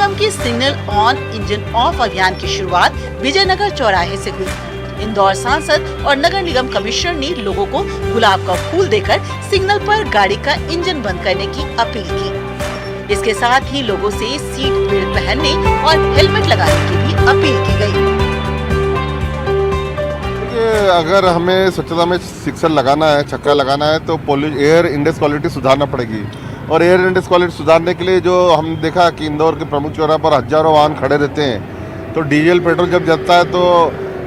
निगम की signal on engine of अभियान की शुरुआत विजयनगर चौराहे से हुई। इंदौर सांसद और नगर निगम कमिश्नर ने लोगों को गुलाब का फूल देकर सिग्नल पर गाड़ी का इंजन बंद करने की अपील की। इसके साथ ही लोगों से सीट बेल्ट पहनने और हेलमेट लगाने की भी अपील की गई। अगर हमें स्वच्छता में सिक्सर लगाना है, छक्का लगाना है, तो एयर इंडेक्स क्वालिटी सुधारना पड़ेगी। और एयर इंडेक्स क्वालिटी सुधारने के लिए जो हम देखा कि इंदौर के प्रमुख चौराहे पर हजारों वाहन खड़े रहते हैं, तो डीजल पेट्रोल जब जलता है तो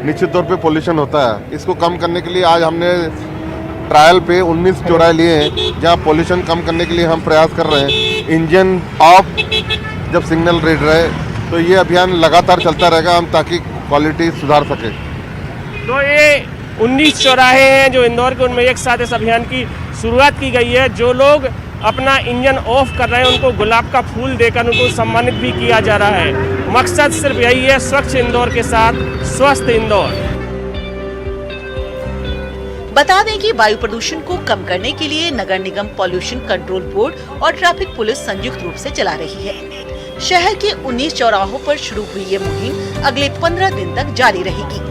निश्चित तौर पे पोल्यूशन होता है। इसको कम करने के लिए आज हमने ट्रायल पे 19 चौराहे लिए हैं, जहाँ पोल्यूशन कम करने के लिए हम प्रयास कर रहे हैं। इंजन ऑफ जब सिग्नल रेड रहे तो ये अभियान लगातार चलता रहेगा हम, ताकि क्वालिटी सुधार सके। तो ये 19 चौराहे हैं जो इंदौर के, उनमें एक साथ इस अभियान की शुरुआत की गई है। जो लोग अपना इंजन ऑफ कर रहे हैं उनको गुलाब का फूल देकर उनको सम्मानित भी किया जा रहा है। मकसद सिर्फ यही है, स्वच्छ इंदौर के साथ स्वस्थ इंदौर। बता दें कि वायु प्रदूषण को कम करने के लिए नगर निगम पॉल्यूशन कंट्रोल बोर्ड और ट्रैफिक पुलिस संयुक्त रूप से चला रही है। शहर के 19 चौराहों पर शुरू हुई ये मुहिम अगले 15 दिन तक जारी रहेगी।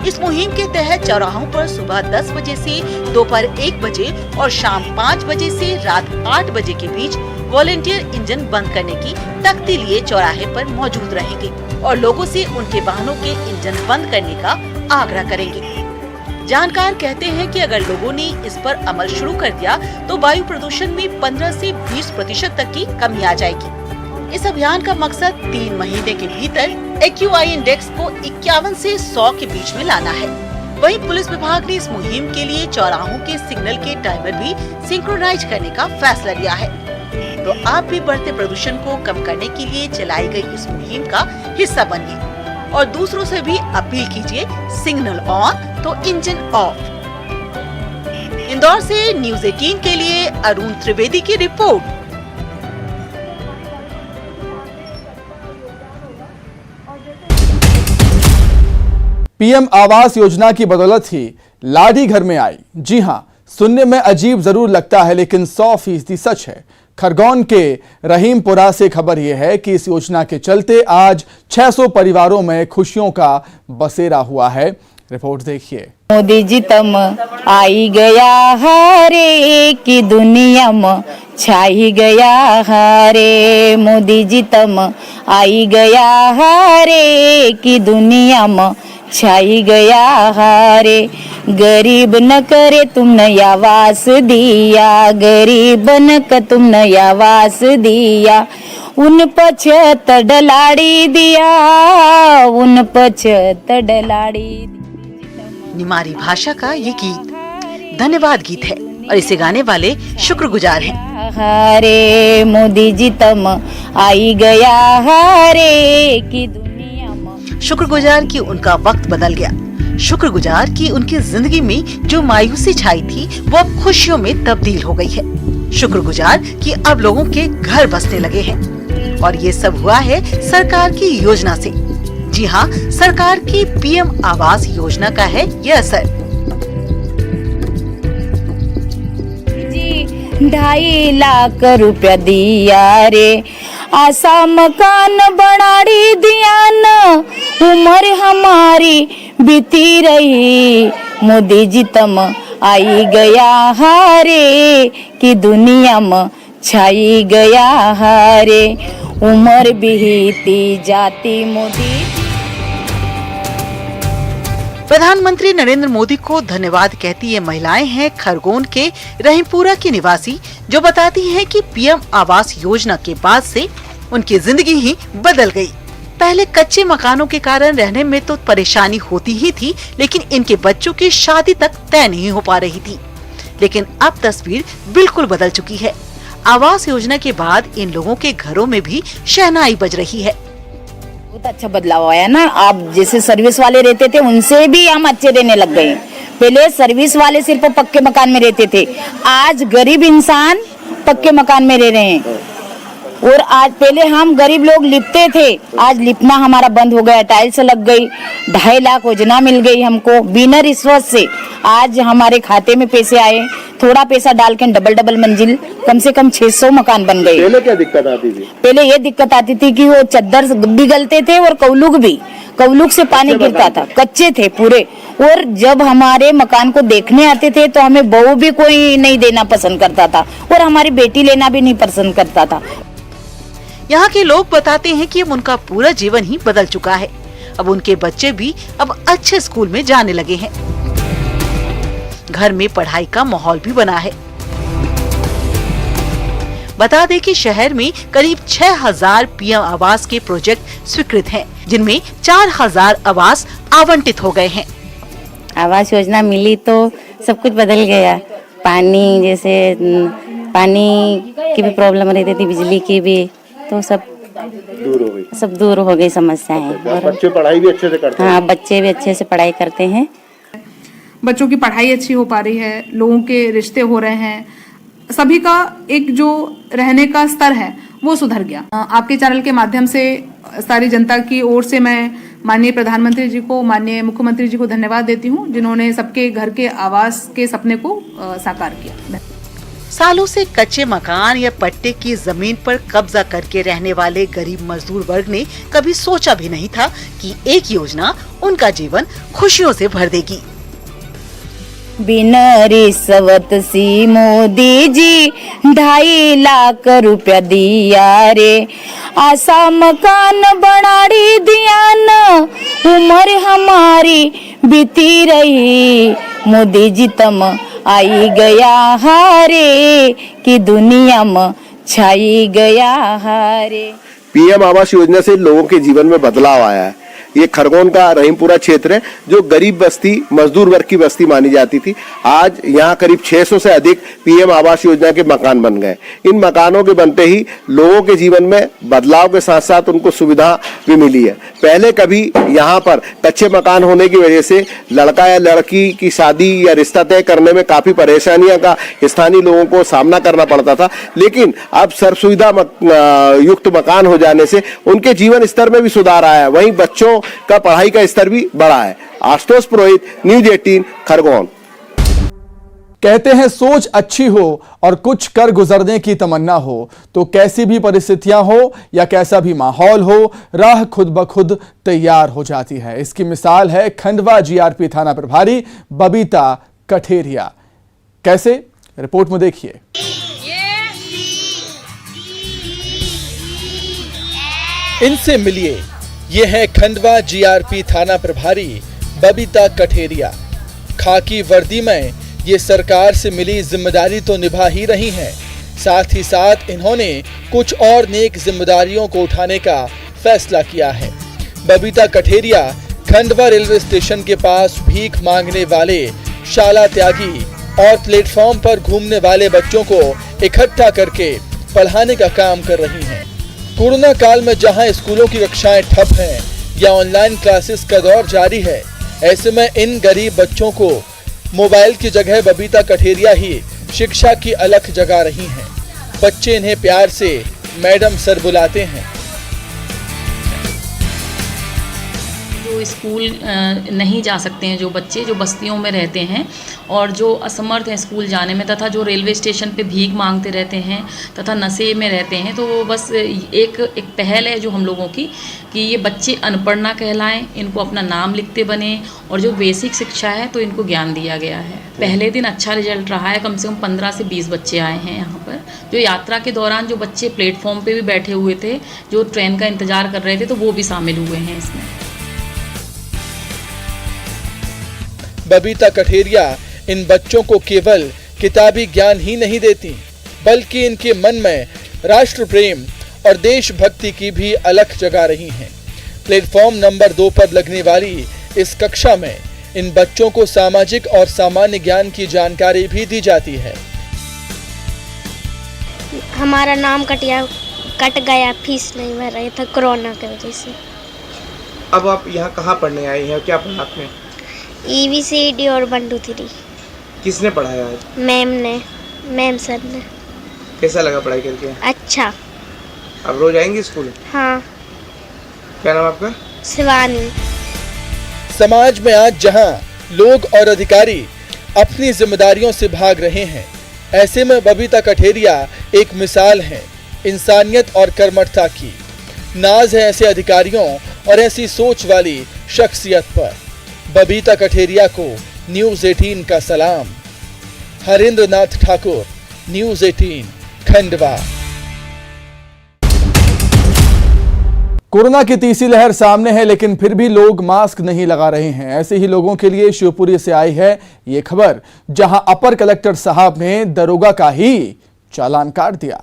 इस मुहिम के तहत चौराहों पर सुबह 10 बजे से दोपहर 1 बजे और शाम 5 बजे से रात 8 बजे के बीच वॉलेंटियर इंजन बंद करने की तख्ती लिए चौराहे पर मौजूद रहेंगे और लोगों से उनके वाहनों के इंजन बंद करने का आग्रह करेंगे। जानकार कहते हैं कि अगर लोगों ने इस पर अमल शुरू कर दिया तो वायु प्रदूषण में 15 से 20% तक की कमी आ जाएगी। इस अभियान का मकसद 3 महीने के भीतर AQI इंडेक्स को 51 से 100 के बीच में लाना है। वहीं पुलिस विभाग ने इस मुहिम के लिए चौराहों के सिग्नल के टाइमर भी सिंक्रोनाइज करने का फैसला लिया है। तो आप भी बढ़ते प्रदूषण को कम करने के लिए चलाई गई इस मुहिम का हिस्सा बनिए और दूसरों से भी अपील कीजिए, सिग्नल ऑन तो इंजन ऑफ। इंदौर से न्यूज़ 18 के लिए अरुण त्रिवेदी की रिपोर्ट। पीएम आवास योजना की बदौलत ही लाडी घर में आई। जी हां, सुनने में अजीब जरूर लगता है लेकिन 100% सच है। खरगोन के रहीमपुरा से खबर यह है कि इस योजना के चलते आज 600 परिवारों में खुशियों का बसेरा हुआ है। रिपोर्ट देखिए। मोदी जी तम आई गया हरे की दुनिया में छाई गया हरे। मोदी जी तम आई गया हरे की दुनिया में छाई गया हरे। गरीब न करे तुमने आवास दिया, गरीब न कर तुमने आवास दिया। उन पछत डलाड़ी दिया, उन पछत डलाड़ी। निमारी भाषा का ये गीत धन्यवाद गीत है और इसे गाने वाले शुक्रगुजार हैं। हरे मोदी जी तम आई गया हरे की दुनिया में। शुक्रगुजार कि उनका वक्त बदल गया। शुक्रगुजार कि उनकी जिंदगी में जो मायूसी छाई थी वो अब खुशियों में तब्दील हो गई है। शुक्रगुजार कि अब लोगों के घर बसने लगे हैं और ये सब हुआ है सरकार की योजना से। जी हाँ, सरकार की पीएम आवास योजना का है ये असर। 2.5 लाख रुपया दिया रे, आशा मकान बनाड़ी दिया न, उम्र हमारी बीती रही। मोदी जी तम आई गया हारे की दुनिया में छाई गया हारे। उम्र बीती जाती मोदी। प्रधानमंत्री नरेंद्र मोदी को धन्यवाद कहती ये महिलाएं हैं खरगोन के रहीमपुरा की निवासी, जो बताती हैं कि पीएम आवास योजना के बाद से उनकी जिंदगी ही बदल गई। पहले कच्चे मकानों के कारण रहने में तो परेशानी होती ही थी, लेकिन इनके बच्चों की शादी तक तय नहीं हो पा रही थी। लेकिन अब तस्वीर बिल्कुल बदल चुकी है। आवास योजना के बाद इन लोगों के घरों में भी शहनाई बज रही है। बहुत अच्छा बदलाव आया ना। आप जैसे सर्विस वाले रहते थे उनसे भी हम अच्छे रहने लग गए। पहले सर्विस वाले सिर्फ पक्के मकान में रहते थे, आज गरीब इंसान पक्के मकान में रह रहे हैं। और आज पहले हम गरीब लोग लिपते थे, आज लिपना हमारा बंद हो गया, टाइल्स लग गई, 2.5 लाख योजना मिल गई हमको बिना रिश्वत से। आज हमारे खाते में पैसे आए, थोड़ा पैसा डाल के डबल मंजिल कम से कम 600 मकान बन गए। पहले क्या दिक्कत आती थी? पहले ये दिक्कत आती थी कि वो चद्दर भी गलते थे और कौलुक से पानी गिरता था, कच्चे थे पूरे। और जब हमारे मकान को देखने आते थे तो हमें बहू भी कोई नहीं देना पसंद करता था और हमारी बेटी लेना भी नहीं पसंद करता था। यहाँ के लोग बताते हैं कि अब उनका पूरा जीवन ही बदल चुका है। अब उनके बच्चे भी अब अच्छे स्कूल में जाने लगे हैं। घर में पढ़ाई का माहौल भी बना है। बता दें कि शहर में करीब 6000 पीएम आवास के प्रोजेक्ट स्वीकृत हैं, जिनमें 4000 आवास आवंटित हो गए हैं। आवास योजना मिली तो सब कुछ बदल गया। पानी जैसे पानी की भी प्रॉब्लम रहती थी, बिजली की भी, तो सब दूर हो गई समस्याएं। और बच्चे पढ़ाई भी अच्छे से करते हैं। हाँ, बच्चे भी अच्छे से पढ़ाई करते हैं। बच्चों की पढ़ाई अच्छी हो पा रही है, लोगों के रिश्ते हो रहे हैं, सभी का एक जो रहने का स्तर है वो सुधर गया। आपके चैनल के माध्यम से सारी जनता की ओर से मैं माननीय प्रधानमंत्री जी को, माननीय मुख्यमंत्री जी को धन्यवाद देती हूँ, जिन्होंने सबके घर के आवास के सपने को साकार किया। सालों से कच्चे मकान या पट्टे की जमीन पर कब्जा करके रहने वाले गरीब मजदूर वर्ग ने कभी सोचा भी नहीं था कि एक योजना उनका जीवन खुशियों से भर देगी। बिना रिश्वत सी मोदी जी 2.5 लाख रुपया दिया रे, आशा मकान बनाड़ी दिया न, उम्र हमारी बीती रही, मोदी जी तम आई गया हारे कि दुनिया में छाई गया हारे। पीएम आवास योजना से लोगों के जीवन में बदलाव आया है। ये खरगोन का रहीमपुरा क्षेत्र है, जो गरीब बस्ती, मजदूर वर्ग की बस्ती मानी जाती थी। आज यहाँ करीब 600 से अधिक पीएम आवास योजना के मकान बन गए। इन मकानों के बनते ही लोगों के जीवन में बदलाव के साथ साथ उनको सुविधा भी मिली है। पहले कभी यहाँ पर कच्चे मकान होने की वजह से लड़का या लड़की की शादी या रिश्ता तय करने में काफी परेशानियां का स्थानीय लोगों को सामना करना पड़ता था, लेकिन अब सर्व सुविधा युक्त मकान हो जाने से उनके जीवन स्तर में भी सुधार आया है। वहीं बच्चों का पढ़ाई का स्तर भी बढ़ा है। आशुतोष पुरोहित, न्यूज 18 खरगोन। कहते हैं सोच अच्छी हो और कुछ कर गुजरने की तमन्ना हो तो कैसी भी परिस्थितियां हो या कैसा भी माहौल हो, राह खुद ब खुद तैयार हो जाती है। इसकी मिसाल है खंडवा जीआरपी थाना प्रभारी बबीता कठेरिया। कैसे, रिपोर्ट में देखिए। इनसे मिलिए, ये है खंडवा जीआरपी थाना प्रभारी बबीता कठेरिया। खाकी वर्दी में ये सरकार से मिली जिम्मेदारी तो निभा ही रही हैं, साथ ही साथ इन्होंने कुछ और नेक जिम्मेदारियों को उठाने का फैसला किया है। बबीता कठेरिया खंडवा रेलवे स्टेशन के पास भीख मांगने वाले, शाला त्यागी और प्लेटफॉर्म पर घूमने वाले बच्चों को इकट्ठा करके पढ़ाने का काम कर रही हैं। कोरोना काल में जहां स्कूलों की कक्षाएं ठप हैं या ऑनलाइन क्लासेस का दौर जारी है, ऐसे में इन गरीब बच्चों को मोबाइल की जगह बबीता कठेरिया ही शिक्षा की अलख जगा रही हैं। बच्चे इन्हें प्यार से मैडम सर बुलाते हैं। जो स्कूल नहीं जा सकते हैं, जो बच्चे जो बस्तियों में रहते हैं और जो असमर्थ हैं स्कूल जाने में, तथा जो रेलवे स्टेशन पे भीख मांगते रहते हैं तथा नशे में रहते हैं, तो बस एक पहल है जो हम लोगों की कि ये बच्चे अनपढ़ ना कहलाएं, इनको अपना नाम लिखते बने और जो बेसिक शिक्षा है तो इनको ज्ञान दिया गया है। पहले दिन अच्छा रिजल्ट रहा है, कम से कम 15 से 20 बच्चे आए हैं यहाँ पर। जो यात्रा के दौरान जो बच्चे प्लेटफॉर्म पे भी बैठे हुए थे, जो ट्रेन का इंतज़ार कर रहे थे, तो वो भी शामिल हुए हैं इसमें। बबीता कठेरिया इन बच्चों को केवल किताबी ज्ञान ही नहीं देती, बल्कि इनके मन में राष्ट्र प्रेम और देशभक्ति की भी अलख जगा रही हैं। प्लेटफॉर्म नंबर 2 पर लगने वाली इस कक्षा में इन बच्चों को सामाजिक और सामान्य ज्ञान की जानकारी भी दी जाती है। हमारा नाम कट गया, फीस नहीं भर रही था कोरोना की वजह से। अब आप यहाँ कहाँ पढ़ने आए हैं, क्या पढ़ा आपने? EBCD और 1 2 3। किसने पढ़ाया आज? मैम सर ने। कैसा लगा पढ़ाई करके? अच्छा। अब रोज आएंगी स्कूल? हाँ। क्या नाम आपका? शिवानी। समाज में आज जहां लोग और अधिकारी अपनी जिम्मेदारियों से भाग रहे हैं, ऐसे में बबीता कठेरिया एक मिसाल है इंसानियत और कर्मठता की। नाज है ऐसे अधिकारियों और ऐसी सोच वाली शख्सियत पर। बबीता कठेरिया को न्यूज़ 18 का सलाम। हरेंद्र नाथ ठाकुर, न्यूज़ 18, खंडवा। कोरोना की तीसरी लहर सामने है, लेकिन फिर भी लोग मास्क नहीं लगा रहे हैं। ऐसे ही लोगों के लिए शिवपुरी से आई है ये खबर, जहां अपर कलेक्टर साहब ने दरोगा का ही चालान काट दिया।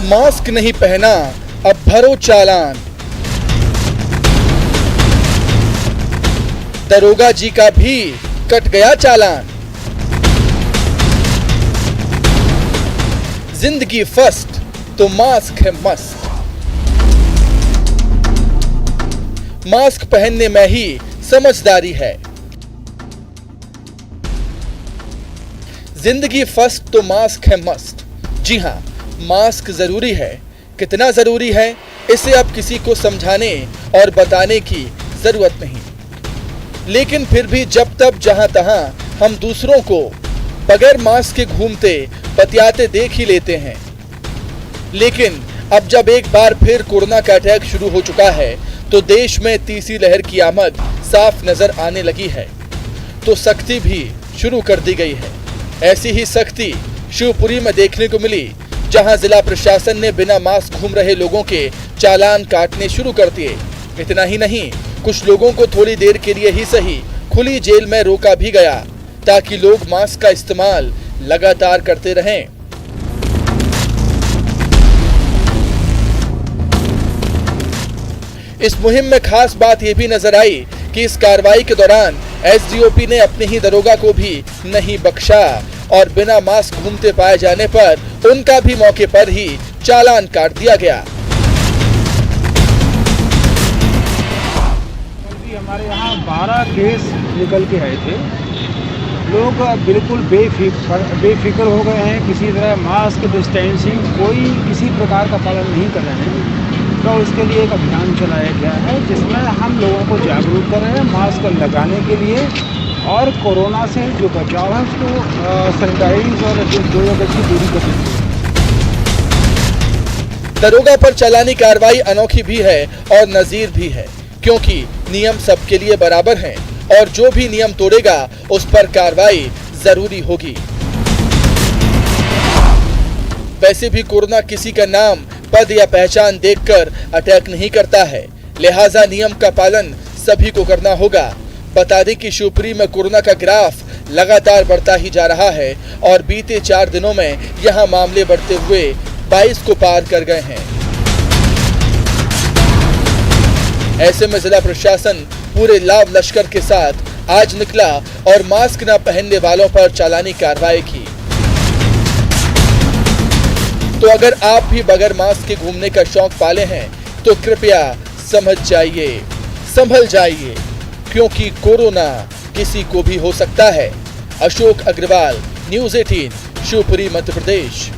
मास्क नहीं पहना, अब भरो चालान। दरोगा जी का भी कट गया चालान। जिंदगी फर्स्ट तो मास्क है मस्त। मास्क पहनने में ही समझदारी है। जिंदगी फर्स्ट तो मास्क है मस्त। जी हां, मास्क जरूरी है। कितना जरूरी है इसे अब किसी को समझाने और बताने की जरूरत नहीं, लेकिन फिर भी जब तब जहां तहां हम दूसरों को बगैर मास्क के घूमते बतियाते देख ही लेते हैं। लेकिन अब जब एक बार फिर कोरोना का अटैक शुरू हो चुका है तो देश में तीसरी लहर की आमद साफ नजर आने लगी है, तो सख्ती भी शुरू कर दी गई है। ऐसी ही सख्ती शिवपुरी में देखने को मिली, जहां जिला प्रशासन ने बिना मास्क घूम रहे लोगों के चालान काटने शुरू कर दिए। इतना ही नहीं, कुछ लोगों को थोड़ी देर के लिए ही सही खुली जेल में रोका भी गया, ताकि लोग मास्क का इस्तेमाल लगातार करते रहें। इस मुहिम में खास बात यह भी नजर आई कि इस कार्रवाई के दौरान एसडीओपी ने अपने ही दरोगा को भी नहीं बख्शा और बिना मास्क घूमते पाए जाने पर उनका भी मौके पर ही चालान काट दिया गया। हमारे यहाँ 12 केस निकल के आए थे। लोग बिल्कुल बेफिक्र हो गए हैं। किसी तरह मास्क डिस्टेंसिंग कोई किसी प्रकार का पालन नहीं कर रहे हैं। तो इसके लिए एक अभियान चलाया गया है, जिसमें हम लोगों को जागरूक कर रहे हैं मास्क लगाने के लिए और कोरोना से जो बचाव है उसको सैनिटाइज और 2 गज की दूरी करनी चाहिए। दरोगा पर चालानी कार्रवाई अनोखी भी है और नजीर भी है, क्योंकि नियम सबके लिए बराबर हैं और जो भी नियम तोड़ेगा उस पर कार्रवाई जरूरी होगी। वैसे भी कोरोना किसी का नाम, पद या पहचान देखकर अटैक नहीं करता है, लिहाजा नियम का पालन सभी को करना होगा। बता दें कि शिवपुरी में कोरोना का ग्राफ लगातार बढ़ता ही जा रहा है और बीते 4 दिनों में यहां मामले बढ़ते हुए 22 को पार कर गए हैं। ऐसे में जिला प्रशासन पूरे लाव लश्कर के साथ आज निकला और मास्क न पहनने वालों पर चालानी कार्रवाई की। तो अगर आप भी बगैर मास्क के घूमने का शौक पाले हैं तो कृपया समझ जाइए, संभल जाइए, क्योंकि कोरोना किसी को भी हो सकता है। अशोक अग्रवाल, न्यूज़ 18, शिवपुरी, मध्य प्रदेश।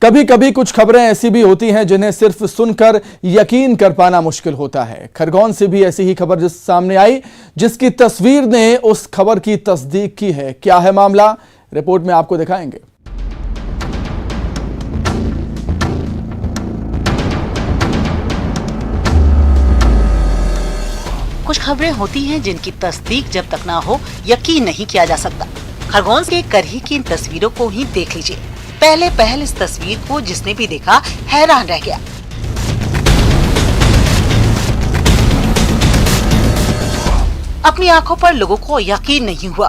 कभी कभी कुछ खबरें ऐसी भी होती हैं जिन्हें सिर्फ सुनकर यकीन कर पाना मुश्किल होता है। खरगोन से भी ऐसी ही खबर सामने आई, जिसकी तस्वीर ने उस खबर की तस्दीक की है। क्या है मामला, रिपोर्ट में आपको दिखाएंगे। कुछ खबरें होती हैं जिनकी तस्दीक जब तक ना हो यकीन नहीं किया जा सकता। खरगोन के करही की इन तस्वीरों को ही देख लीजिए। पहले इस तस्वीर को जिसने भी देखा हैरान रह गया। अपनी आंखों पर लोगों को यकीन नहीं हुआ।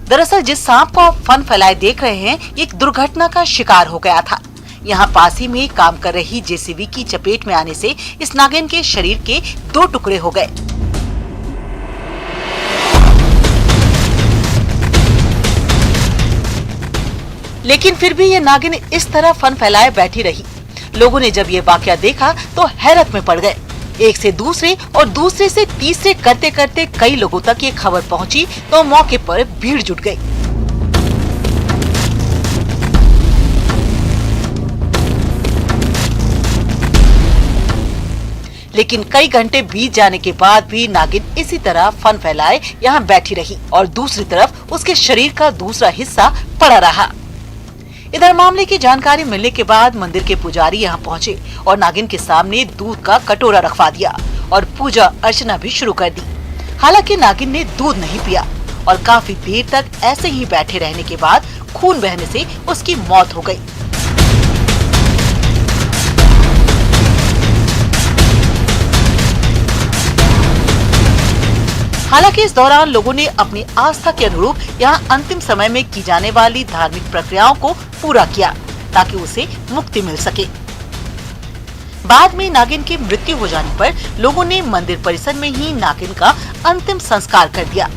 दरअसल जिस सांप को आप फन फैलाए देख रहे हैं, एक दुर्घटना का शिकार हो गया था। यहाँ पास ही में काम कर रही जेसीबी की चपेट में आने से इस नागिन के शरीर के 2 टुकड़े हो गए। लेकिन फिर भी ये नागिन इस तरह फन फैलाए बैठी रही। लोगों ने जब ये वाकया देखा तो हैरत में पड़ गए। एक से दूसरे और दूसरे से तीसरे करते करते कई लोगों तक ये खबर पहुंची तो मौके पर भीड़ जुट गई। लेकिन कई घंटे बीत जाने के बाद भी नागिन इसी तरह फन फैलाए यहाँ बैठी रही और दूसरी तरफ उसके शरीर का दूसरा हिस्सा पड़ा रहा। इधर मामले की जानकारी मिलने के बाद मंदिर के पुजारी यहाँ पहुँचे और नागिन के सामने दूध का कटोरा रखवा दिया और पूजा अर्चना भी शुरू कर दी। हालांकि नागिन ने दूध नहीं पिया और काफी देर तक ऐसे ही बैठे रहने के बाद खून बहने से उसकी मौत हो गई। हालांकि इस दौरान लोगों ने अपनी आस्था के अनुरूप यहाँ अंतिम समय में की जाने वाली धार्मिक प्रक्रियाओं को पूरा किया ताकि उसे मुक्ति मिल सके। बाद में नागिन की मृत्यु हो जाने पर लोगों ने मंदिर परिसर में ही नागिन का अंतिम संस्कार कर दिया।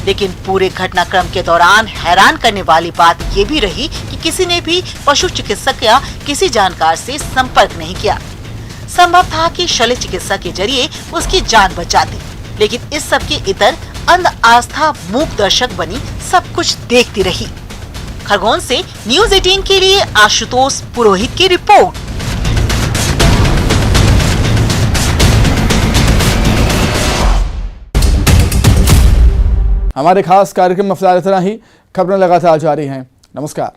लेकिन पूरे घटनाक्रम के दौरान हैरान करने वाली बात ये भी रही कि किसी ने भी पशु चिकित्सक या किसी जानकार से संपर्क नहीं किया। संभव था कि शल्य चिकित्सा के जरिए उसकी जान बच जाती, लेकिन इस सब के इतर अंध आस्था मूक दर्शक बनी सब कुछ देखती रही। खरगोन से न्यूज़ 18 के लिए आशुतोष पुरोहित की रिपोर्ट। हमारे खास कार्यक्रम में फिलहाल इतना ही। खबरें लगातार जारी हैं। नमस्कार।